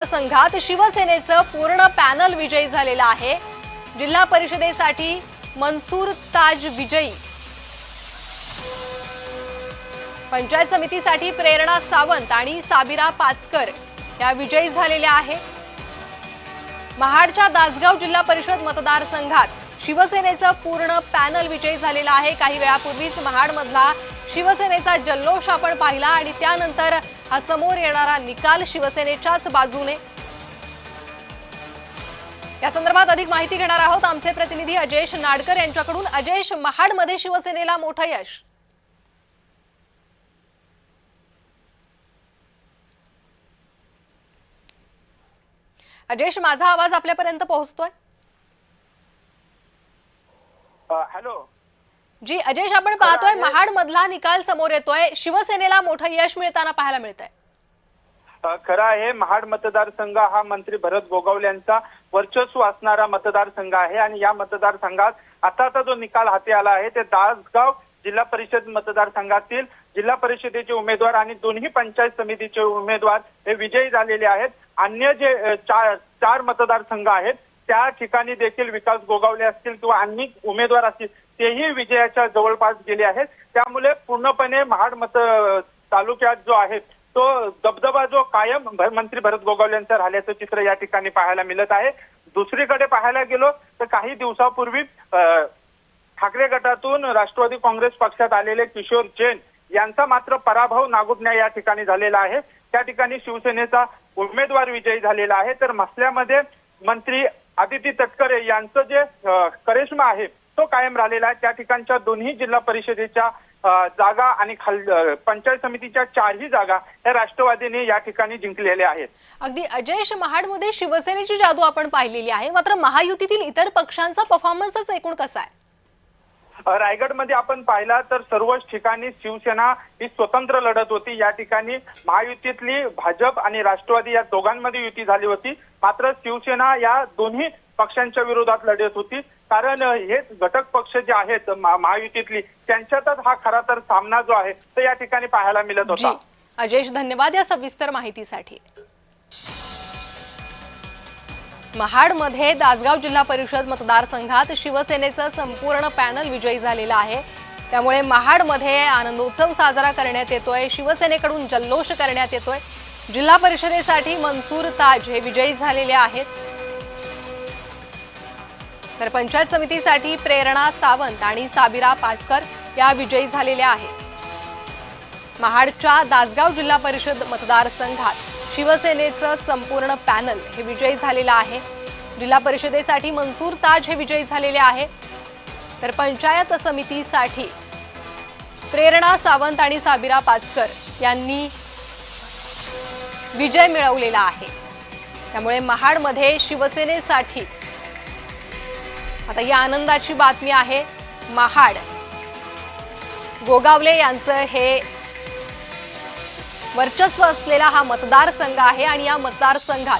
संघात शिवसेनेचं पूर्ण पॅनल विजयी झालेला आहे। जिल्हा परिषदेसाठी मनसूर ताज विजयी, पंचायत समितीसाठी प्रेरणा सावंत आणि साबिरा पाचकर या विजयी झालेल्या आहे। महाडच्या दासगाव जिल्हा परिषद मतदारसंघात शिवसेनेचं पूर्ण पॅनल विजयी झालेला आहे। काही वेळापूर्वीच महाडमधला शिवसेनेचा जल्लोष आपण पाहिला आणि त्यानंतर हा समोर येणारा निकाल शिवसेनेच्याच बाजूने। या संदर्भात अधिक माहिती घेणार आहोत आमचे प्रतिनिधी अजयेश नाडकर यांच्याकडून। अजयेश, महाडमध्ये शिवसेनेला मोठं यश। अजयेश, माझा आवाज आपल्यापर्यंत पोहोचतोय? हॅलो जी अजयेश, आपण पाहतोय महाड मधला निकाल समोर येतोय, शिवसेनेला मोठं यश मिळताना पाहायला मिळतंय। खरं आहे, महाड मतदारसंघ हा मंत्री भरत गोगावले यांचा वर्चस्व असणारा मतदारसंघ आहे आणि या मतदारसंघात आताचा जो निकाल हाती आला आहे ते दासगाव जिल्हा परिषद मतदारसंघातील जिल्हा परिषदेचे उमेदवार आणि दोन्ही पंचायत समितीचे उमेदवार हे विजयी झालेले आहेत। अन्य जे चार मतदारसंघ आहेत त्या ठिकाणी देखील विकास गोगावले असतील किंवा अन्य उमेदवार असतील तेही विजयाच्या जवळपास गेले आहेत। त्यामुळे पूर्णपणे महाड मत तालुक्यात जो आहे तो दबदबा जो कायम मंत्री भरत गोगावले यांचा राहिल्याचं चित्र या ठिकाणी पाहायला मिळत आहे। दुसरीकडे पाहायला गेलो तर काही दिवसापूर्वी ठाकरे गटातून राष्ट्रवादी काँग्रेस पक्षात आलेले किशोर जैन यांचा मात्र पराभव नागुटण्या या ठिकाणी झालेला आहे। त्या ठिकाणी शिवसेनेचा उमेदवार विजयी झालेला आहे। तर मसल्यामध्ये मंत्री आदिती तटकरे यांचं जे करिश्मा आहे तो कायम राहिलेला आहे। त्या ठिकाणच्या दोन्ही जिल्हा परिषदेच्या जागा आणि पंचायत समितीच्या चारही जागा या राष्ट्रवादीने या ठिकाणी जिंकलेल्या आहेत। अगदी अजयेश, महाडमध्ये शिवसेनेची जादू आपण पाहिलेली आहे, मात्र महायुतीतील इतर पक्षांचा परफॉर्मन्सच एकूण कसा आहे? रायगडमध्ये आपण पाहिला तर सर्वच ठिकाणी शिवसेना ही स्वतंत्र लढत होती। या ठिकाणी महायुतीतली भाजप आणि राष्ट्रवादी या दोघांमध्ये युती झाली होती, मात्र शिवसेना या दोन्ही पक्षांच्या विरोधात लढत होती। कारण हे घटक पक्ष जे आहेत महायुतीतली त्यांच्यातच हा खरा तर सामना जो आहे तो या ठिकाणी पाहायला मिळत होता। अजयेश, धन्यवाद या सविस्तर माहितीसाठी। महाडमध्ये दासगाव जिल्हा परिषद मतदारसंघात शिवसेनेचं संपूर्ण पॅनल विजयी झालेला आहे। त्यामुळे महाडमध्ये आनंदोत्सव साजरा करण्यात येतोय, शिवसेनेकडून जल्लोष करण्यात येतोय। जिल्हा परिषदेसाठी मनसूर ताज हे विजयी झालेले आहेत, तर पंचायत समितीसाठी प्रेरणा सावंत आणि साबिरा पाचकर या विजयी झालेल्या आहेत। महाडच्या दासगाव जिल्हा परिषद मतदारसंघात शिवसेनेचं संपूर्ण पॅनल हे विजयी झालेलं आहे। जिल्हा परिषदेसाठी मनसूर ताज हे विजयी झालेले आहे, तर पंचायत समितीसाठी प्रेरणा सावंत आणि साबिरा पाचकर यांनी विजय मिळवलेला आहे। त्यामुळे महाडमध्ये शिवसेनेसाठी आता ही आनंदाची बातमी आहे। महाड गोगावले यांचं हे वर्चस्व असलेला हा मतदारसंघ आहे आणि या मतदारसंघात